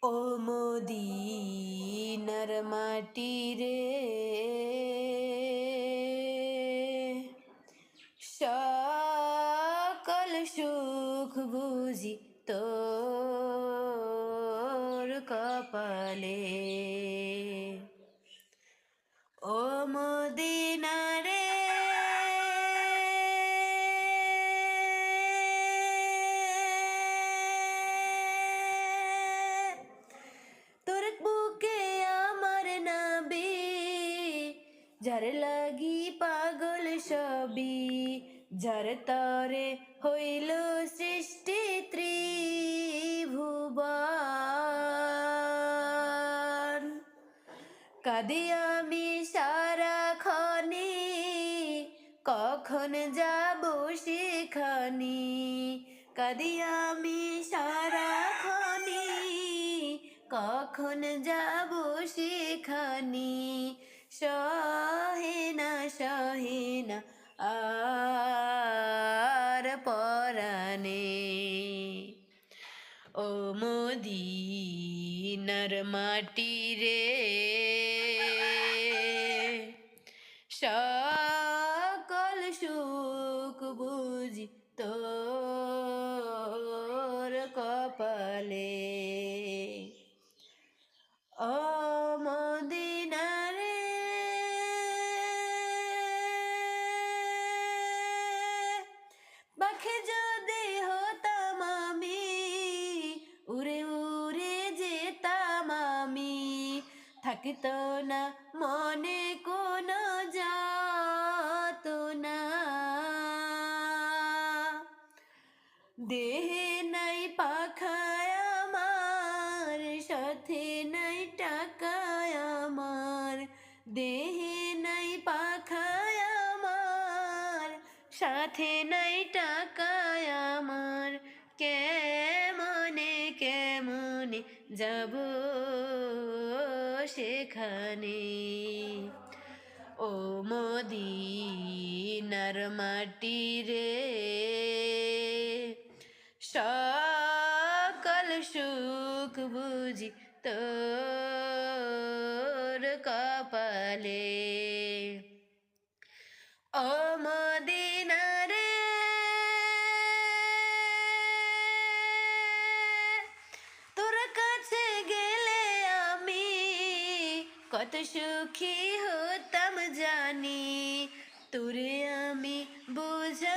ও মদিনার মাটি রে, সকল সুখ বুঝি তোর কপালে। ও মদিনা রে, তোর বুকে আমার নাবি, যার লাগি পাগল সবই, যার তরে হইল সৃষ্টি ত্রিভুবন। কাঁদি আমি সারাক্ষণে, কখন যাব সেখানে। কাঁদি আমি সারাক্ষণে, কখন যাব সেখানে। সহে না আর পরাণে। ও মদিনার মাটি রে, সকল সুখ বুঝি তোর কপালে। ও মদিনা রে, পাখি যদি হতাম আমি, উড়ে উড়ে যেতাম আমি। থাকিত না মনে কোনো যাতনা, দেহে নাই পাখায় আমার, সাথে নাই টাকায় আমার। দেহে নাই পাখায় আমার, সাথে নাই টাকায় আমার। কেমনে যাব সেখানে। ও মদিনার মাটি রে, সকল সুখ বুঝি তোর কপালে। ও মদিনা রে, তোর কাছে গেলে আমি কত সুখী হতাম জানি। তোরে আমি বুঝা